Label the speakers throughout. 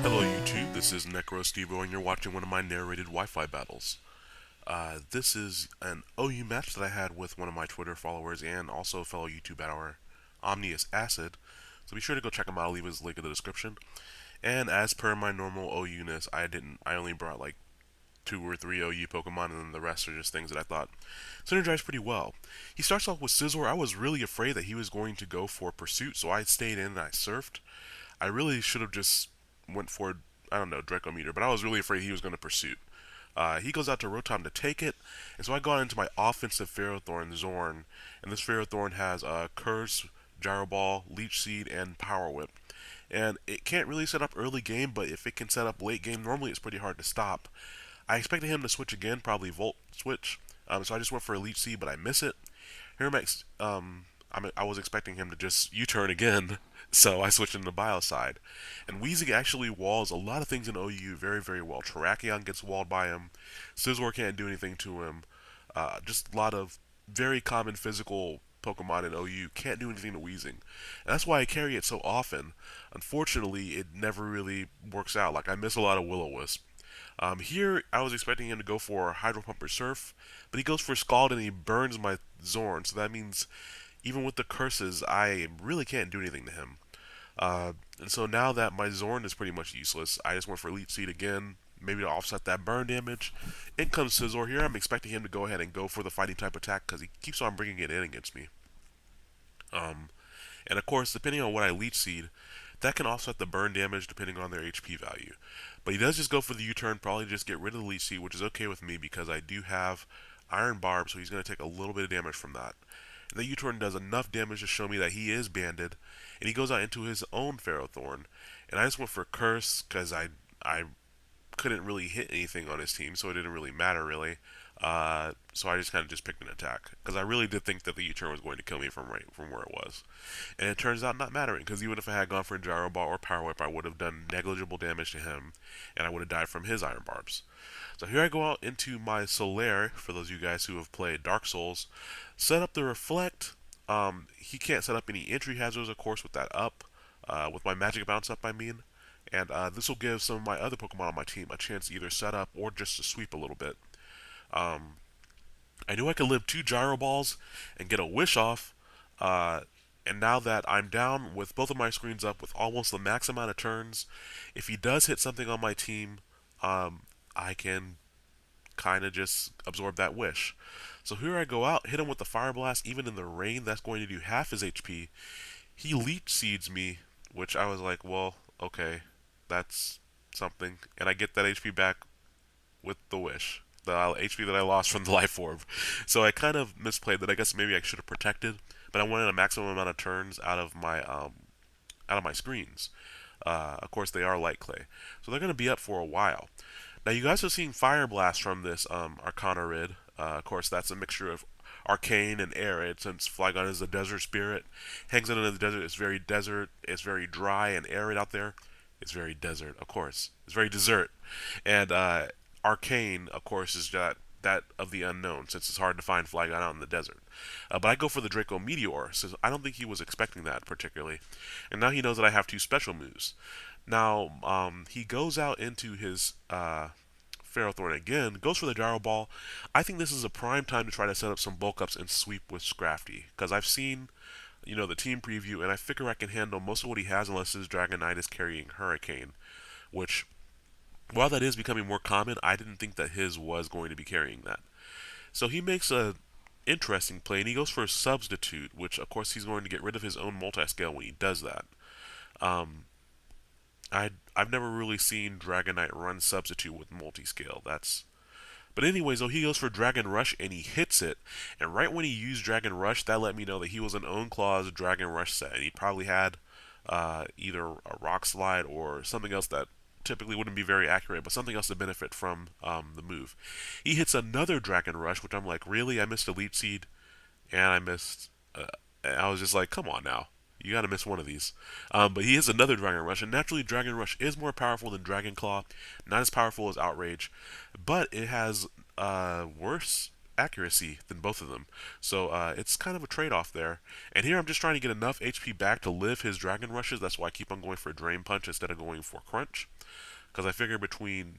Speaker 1: Hello YouTube, this is Necrostevo and you're watching one of my narrated Wi-Fi battles. This is an OU match that I had with one of my Twitter followers and also a fellow YouTube battler, OminousAcid. So be sure to go check him out, I'll leave his link in the description. And as per my normal OU-ness, I only brought like 2 or 3 OU Pokemon and then the rest are just things that I thought synergized pretty well. He starts off with Scizor. I was really afraid that he was going to go for Pursuit, so I stayed in and I surfed. I really should have just went for, I don't know, Draco Meter, but I was really afraid he was going to Pursuit. He goes out to Rotom to take it, and so I got into my offensive Ferrothorn Zorn, and this Ferrothorn has Curse, Gyro Ball, Leech Seed, and Power Whip. And it can't really set up early game, but if it can set up late game, normally it's pretty hard to stop. I expected him to switch again, probably Volt switch, so I just went for a Leech Seed, but I miss it. Here next, I was expecting him to just U-turn again, so I switched into Biocide. And Weezing actually walls a lot of things in OU very, very well. Terrakion gets walled by him. Scizor can't do anything to him. Just a lot of very common physical Pokemon in OU can't do anything to Weezing. And that's why I carry it so often. Unfortunately, it never really works out. Like, I miss a lot of Will-O-Wisp. Here, I was expecting him to go for Hydro Pump or Surf, but he goes for Scald and he burns my Zorn, so that means even with the curses, I really can't do anything to him. And so now that my Zorn is pretty much useless, I just went for Leech Seed again, maybe to offset that burn damage. In comes Scizor here. I'm expecting him to go ahead and go for the fighting type attack because he keeps on bringing it in against me. Um, and of course, depending on what I Leech Seed, that can offset the burn damage depending on their HP value. But he does just go for the U-turn, probably just get rid of the Leech Seed, which is okay with me because I do have Iron Barb, so he's going to take a little bit of damage from that. And the U-turn does enough damage to show me that he is banded, and he goes out into his own Ferrothorn. And I just went for Curse because I couldn't really hit anything on his team, so it didn't really matter really. So I just kind of just picked an attack because I really did think that the U-turn was going to kill me from where it was, and it turns out not mattering because even if I had gone for Gyro Ball or Power Whip, I would have done negligible damage to him, and I would have died from his Iron Barbs. So here I go out into my Solaire. For those of you guys who have played Dark Souls, set up the Reflect. He can't set up any entry hazards, of course, with that up. With my Magic Bounce up, I mean. And this will give some of my other Pokemon on my team a chance to either set up or just to sweep a little bit. Um, I knew I could live 2 Gyro Balls and get a Wish off. And now that I'm down with both of my screens up with almost the max amount of turns, if he does hit something on my team, I can kind of just absorb that Wish. So here I go out, hit him with the Fire Blast, even in the rain, that's going to do half his HP. He Leech Seeds me, which I was like, well, okay, that's something. And I get that HP back with the Wish, the HP that I lost from the Life Orb. So I kind of misplayed that. I guess maybe I should have protected, but I wanted a maximum amount of turns out of my screens. Of course, they are light clay, so they're going to be up for a while. Now, you guys are seeing Fire Blast from this Arcana Rid. Of course, that's a mixture of Arcane and Arid, since Flygon is a desert spirit. Hangs out in the desert. It's very desert. It's very dry and arid out there. It's very desert, of course. It's very desert. And Arcane, of course, is that of the unknown, since it's hard to find Flygon out in the desert. But I go for the Draco Meteor, since I don't think he was expecting that particularly. And now he knows that I have 2 special moves. Now, he goes out into his Ferrothorn again, goes for the Gyro Ball. I think this is a prime time to try to set up some bulk ups and sweep with Scrafty, because I've seen, the team preview, and I figure I can handle most of what he has unless his Dragonite is carrying Hurricane, which, while that is becoming more common, I didn't think that his was going to be carrying that. So he makes a interesting play, and he goes for a Substitute, which of course he's going to get rid of his own multi-scale when he does that. Um, I've never really seen Dragonite run Substitute with multi-scale. But anyways, though, he goes for Dragon Rush and he hits it. And right when he used Dragon Rush, that let me know that he was an Own Claw's Dragon Rush set, and he probably had either a Rock Slide or something else that typically wouldn't be very accurate, but something else to benefit from the move. He hits another Dragon Rush, which I'm like, really? I missed a Leech Seed, and I missed. And I was just like, come on now. You gotta miss one of these. But he has another Dragon Rush, and naturally Dragon Rush is more powerful than Dragon Claw. Not as powerful as Outrage, but it has worse accuracy than both of them. So it's kind of a trade-off there. And here I'm just trying to get enough HP back to live his Dragon Rushes. That's why I keep on going for Drain Punch instead of going for Crunch. because I figure between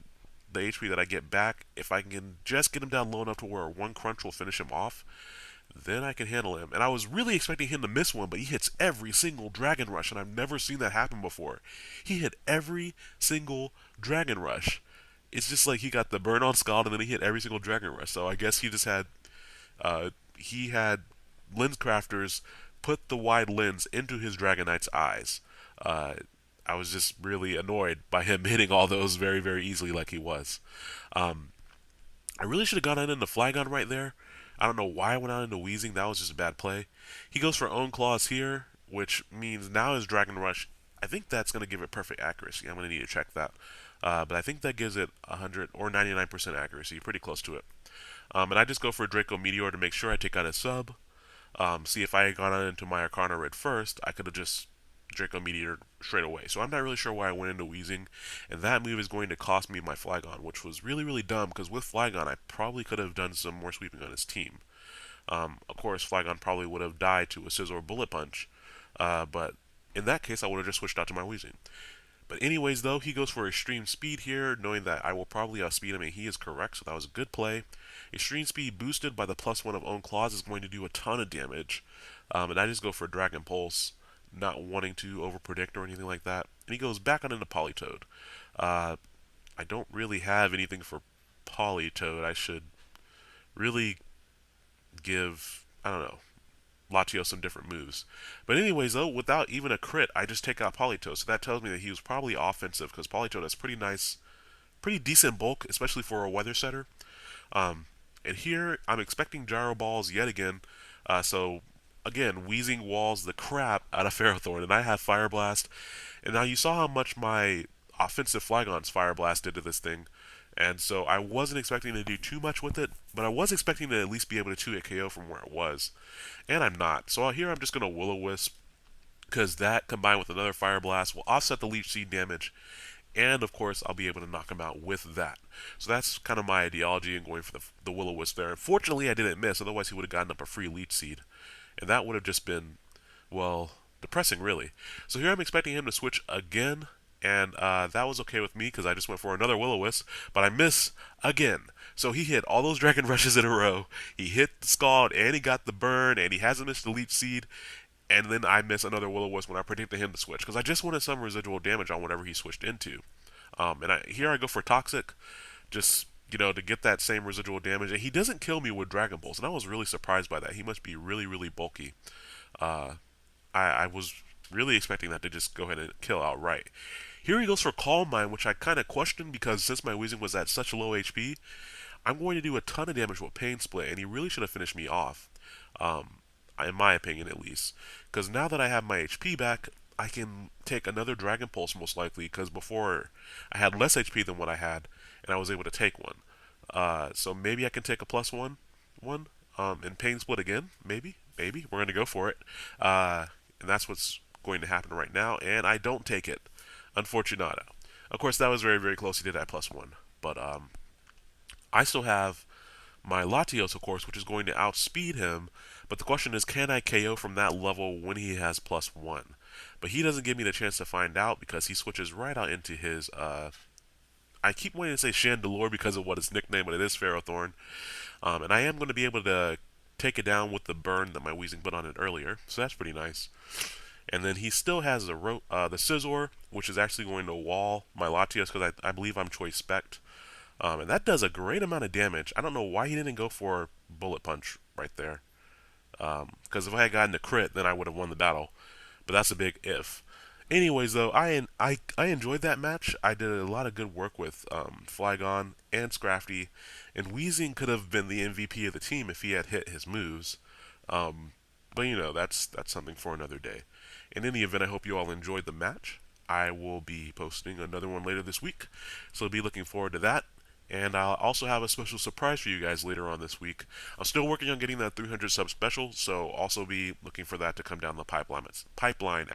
Speaker 1: the HP that I get back, if I can just get him down low enough to where one crunch will finish him off, then I can handle him. And I was really expecting him to miss one, but he hits every single Dragon Rush, and I've never seen that happen before. He hit every single Dragon Rush. It's just like he got the burn on Scald, and then he hit every single Dragon Rush. So I guess he had lens crafters put the wide lens into his Dragonite's eyes. Uh, I was just really annoyed by him hitting all those very, very easily like he was. Um, I really should have gone out into Flygon right there. I don't know why I went out into Wheezing. That was just a bad play. He goes for Own Claws here, which means now his Dragon Rush, I think that's going to give it perfect accuracy. I'm going to need to check that. But I think that gives it 100 or 99% accuracy, pretty close to it. And I just go for a Draco Meteor to make sure I take out his sub. See, if I had gone on into my Arcana Red first, I could have just Draco Meteor straight away. So I'm not really sure why I went into Wheezing, and that move is going to cost me my Flygon, which was really, really dumb, because with Flygon, I probably could have done some more sweeping on his team. Of course, Flygon probably would have died to a Scizor Bullet Punch, but in that case, I would have just switched out to my Wheezing. But anyways, though, he goes for Extreme Speed here, knowing that I will probably outspeed him, and he is correct, so that was a good play. Extreme Speed boosted by the +1 of Own Claws is going to do a ton of damage, and I just go for Dragon Pulse, not wanting to overpredict or anything like that. And he goes back on into Politoed. I don't really have anything for Politoed. I should really give, I don't know, Latios some different moves. But anyways, though, without even a crit, I just take out Politoed. So that tells me that he was probably offensive, because Politoed has pretty nice, pretty decent bulk, especially for a weather setter. Um, and here, I'm expecting Gyro Balls yet again. So again, Wheezing walls the crap out of Ferrothorn, and I have Fire Blast. And now you saw how much my offensive Flygon's Fire Blast did to this thing. And so I wasn't expecting to do too much with it, but I was expecting to at least be able to 2-hit KO from where it was. And I'm not. So here I'm just going to Will-O-Wisp, because that combined with another Fire Blast will offset the Leech Seed damage. And of course, I'll be able to knock him out with that. So that's kind of my ideology in going for the Will-O-Wisp there. Unfortunately, I didn't miss, otherwise he would have gotten up a free Leech Seed. And that would have just been, well, depressing, really. So here I'm expecting him to switch again, and that was okay with me because I just went for another Will-O-Wisp, but I miss again. So he hit all those Dragon Rushes in a row. He hit the Scald, and he got the burn, and he hasn't missed the Leech Seed. And then I miss another Will-O-Wisp when I predicted him to switch, because I just wanted some residual damage on whatever he switched into. Here I go for Toxic, just, to get that same residual damage. And he doesn't kill me with Dragon Balls, and I was really surprised by that. He must be really, really bulky. Uh, I was really expecting that to just go ahead and kill outright. Here he goes for Calm Mind, which I kind of questioned, because since my Weezing was at such low HP, I'm going to do a ton of damage with Pain Split, and he really should have finished me off. In my opinion at least. Because now that I have my HP back, I can take another Dragon Pulse most likely, because before I had less HP than what I had, and I was able to take one. So maybe I can take a +1, and Pain Split again, maybe, we're going to go for it. And that's what's going to happen right now, and I don't take it, unfortunato. Of course, that was very, very close, he did that +1, but I still have my Latios, of course, which is going to outspeed him, but the question is, can I KO from that level when he has +1? But he doesn't give me the chance to find out, because he switches right out into his, I keep wanting to say Chandelure because of what his nickname, but it is Ferrothorn. And I am going to be able to take it down with the burn that my Weezing put on it earlier, so that's pretty nice. And then he still has the Scizor, which is actually going to wall my Latios, because I believe I'm Choice Spect. And that does a great amount of damage. I don't know why he didn't go for Bullet Punch right there. Because if I had gotten a crit, then I would have won the battle. But that's a big if. Anyways, though, I enjoyed that match. I did a lot of good work with Flygon and Scrafty. And Weezing could have been the MVP of the team if he had hit his moves. But, that's something for another day. In any event, I hope you all enjoyed the match. I will be posting another one later this week, so be looking forward to that. And I'll also have a special surprise for you guys later on this week. I'm still working on getting that 300 sub special, so also be looking for that to come down the pipeline